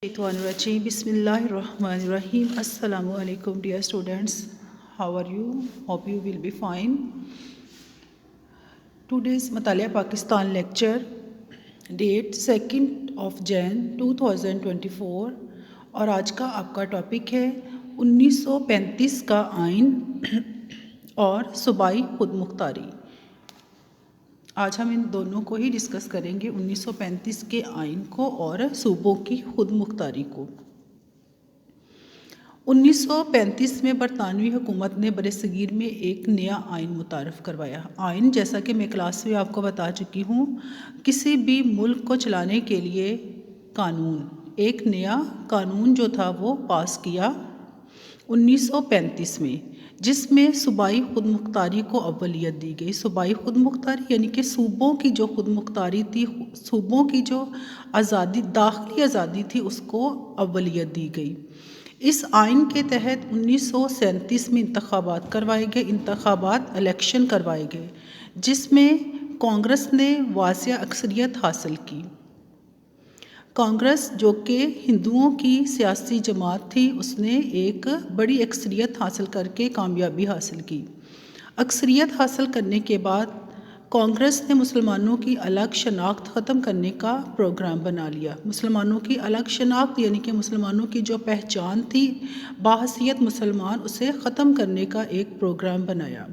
Bismillahirrahmanirrahim. Assalamu alaikum dear students. How are you? Hope you will be fine. Today's Mutaliya Pakistan lecture date 2nd of Jan 2024 اور آج کا آپ کا topic ہے 1935 کا آئین اور صوبائی خود مختاری۔ آج ہم ان دونوں کو ہی ڈسکس کریں گے، 1935 کے آئین کو اور صوبوں کی خود مختاری کو۔ 1935 میں برطانوی حکومت نے برصغیر میں ایک نیا آئین متعارف کروایا۔ آئین، جیسا کہ میں کلاس میں آپ کو بتا چکی ہوں، کسی بھی ملک کو چلانے کے لیے قانون، ایک نیا قانون جو تھا وہ پاس کیا 1935 میں، جس میں صوبائی خود مختاری کو اولیت دی گئی۔ صوبائی خود مختاری یعنی کہ صوبوں کی جو خود مختاری تھی، صوبوں کی جو آزادی، داخلی آزادی تھی، اس کو اولیت دی گئی۔ اس آئین کے تحت 1937 میں انتخابات کروائے گئے، الیکشن کروائے گئے، جس میں کانگریس نے واسع اکثریت حاصل کی۔ کانگریس، جو کہ ہندوؤں کی سیاسی جماعت تھی، اس نے ایک بڑی اکثریت حاصل کر کے کامیابی حاصل کی۔ اکثریت حاصل کرنے کے بعد کانگریس نے مسلمانوں کی الگ شناخت ختم کرنے کا پروگرام بنا لیا۔ مسلمانوں کی الگ شناخت یعنی کہ مسلمانوں کی جو پہچان تھی بحیثیت مسلمان، اسے ختم کرنے کا ایک پروگرام بنایا۔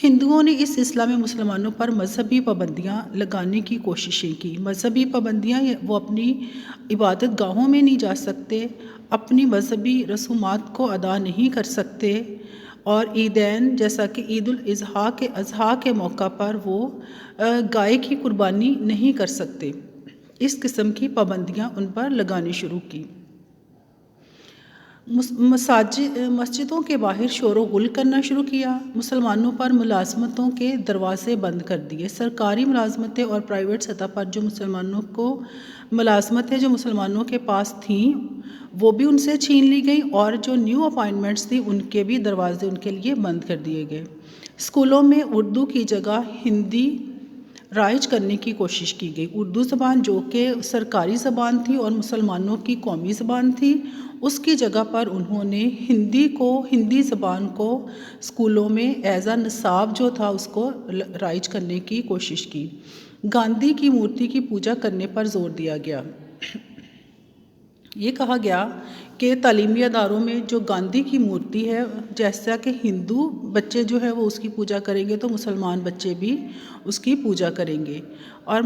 ہندوؤں نے اس سلسلہ میں مسلمانوں پر مذہبی پابندیاں لگانے کی کوششیں کی۔ مذہبی پابندیاں، وہ اپنی عبادت گاہوں میں نہیں جا سکتے، اپنی مذہبی رسومات کو ادا نہیں کر سکتے، اور عیدین جیسا کہ عید الاضحیٰ کے موقع پر وہ گائے کی قربانی نہیں کر سکتے۔ اس قسم کی پابندیاں ان پر لگانی شروع کی۔ مسجدوں کے باہر شور و غل کرنا شروع کیا۔ مسلمانوں پر ملازمتوں کے دروازے بند کر دیے۔ سرکاری ملازمتیں اور پرائیویٹ سطح پر جو مسلمانوں کو ملازمتیں جو مسلمانوں کے پاس تھیں، وہ بھی ان سے چھین لی گئیں، اور جو نیو اپائنٹمنٹس تھیں ان کے بھی دروازے ان کے لیے بند کر دیے گئے۔ اسکولوں میں اردو کی جگہ ہندی رائج کرنے کی کوشش کی گئی۔ اردو زبان، جو کہ سرکاری زبان تھی اور مسلمانوں کی قومی زبان تھی، اس کی جگہ پر انہوں نے ہندی زبان کو اسکولوں میں ایز اے نصاب جو تھا اس کو رائج کرنے کی کوشش کی۔ گاندھی کی مورتی کی پوجا کرنے پر زور دیا گیا۔ یہ کہا گیا کہ تعلیمی اداروں میں جو گاندھی کی مورتی ہے، جیسا کہ ہندو بچے جو ہے وہ اس کی پوجا کریں گے، تو مسلمان بچے بھی اس کی پوجا کریں گے۔ اور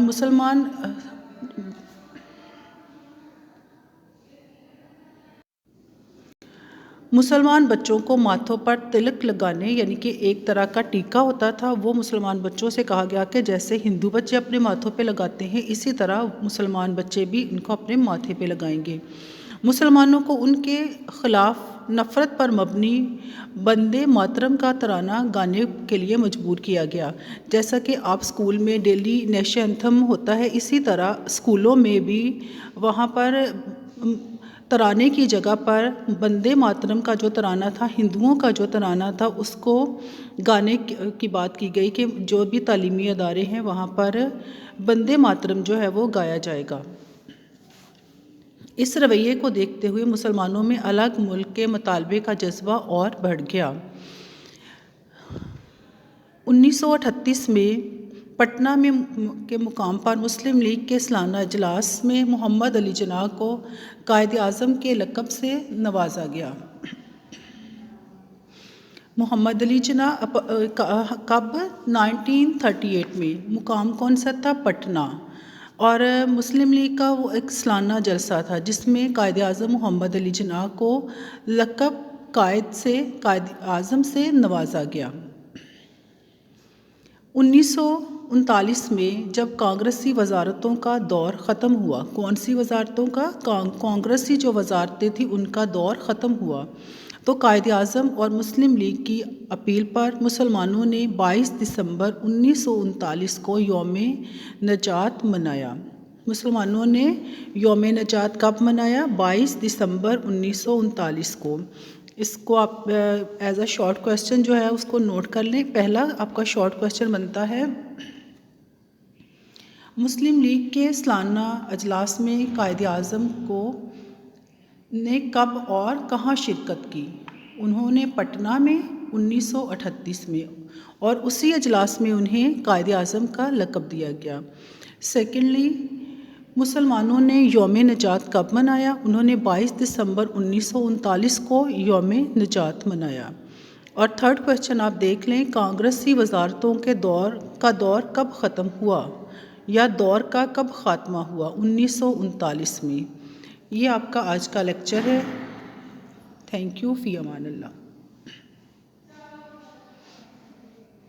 مسلمان بچوں کو ماتھوں پر تلک لگانے، یعنی کہ ایک طرح کا ٹیکا ہوتا تھا، وہ مسلمان بچوں سے کہا گیا کہ جیسے ہندو بچے اپنے ماتھوں پہ لگاتے ہیں، اسی طرح مسلمان بچے بھی ان کو اپنے ماتھے پہ لگائیں گے۔ مسلمانوں کو ان کے خلاف نفرت پر مبنی وندے ماترم کا ترانہ گانے کے لیے مجبور کیا گیا۔ جیسا کہ آپ اسکول میں ڈیلی نیشنل اینتھم ہوتا ہے، اسی طرح اسکولوں میں بھی وہاں پر ترانے کی جگہ پر وندے ماترم کا جو ترانہ تھا، ہندوؤں کا جو ترانہ تھا، اس کو گانے کی بات کی گئی کہ جو بھی تعلیمی ادارے ہیں وہاں پر وندے ماترم جو ہے وہ گایا جائے گا۔ اس رویے کو دیکھتے ہوئے مسلمانوں میں الگ ملک کے مطالبے کا جذبہ اور بڑھ گیا۔ 1938 میں پٹنہ کے مقام پر مسلم لیگ کے سالانہ اجلاس میں محمد علی جناح کو قائد اعظم کے لقب سے نوازا گیا۔ محمد علی جناح کب؟ 1938 میں۔ مقام کون سا تھا؟ پٹنہ۔ اور مسلم لیگ کا وہ ایک سالانہ جلسہ تھا جس میں قائد اعظم محمد علی جناح کو لقب قائد اعظم سے نوازا گیا۔ 1939 میں جب کانگریسی وزارتوں کا دور ختم ہوا، کون سی وزارتوں کا؟ کانگریسی جو وزارتیں تھیں ان کا دور ختم ہوا، تو قائد اعظم اور مسلم لیگ کی اپیل پر مسلمانوں نے 22 دسمبر 1939 کو یوم نجات منایا۔ مسلمانوں نے یوم نجات کب منایا؟ 22 دسمبر 1939 کو۔ اس کو آپ ایز اے شارٹ کویسچن جو ہے اس کو نوٹ کر لیں۔ پہلا آپ کا شارٹ کویسچن بنتا ہے، مسلم لیگ کے سالانہ اجلاس میں قائد اعظم کو نے کب اور کہاں شرکت کی؟ انہوں نے پٹنہ میں 1938 میں، اور اسی اجلاس میں انہیں قائد اعظم کا لقب دیا گیا۔ سیکنڈلی، مسلمانوں نے یوم نجات کب منایا؟ انہوں نے 22 دسمبر 1939 کو یوم نجات منایا۔ اور تھرڈ کویشچن آپ دیکھ لیں، کانگریسی وزارتوں کے دور کب ختم ہوا یا دور کا کب خاتمہ ہوا؟ 1939 میں۔ یہ آپ کا آج کا لیکچر ہے۔ تھینک یو، فی امان اللہ۔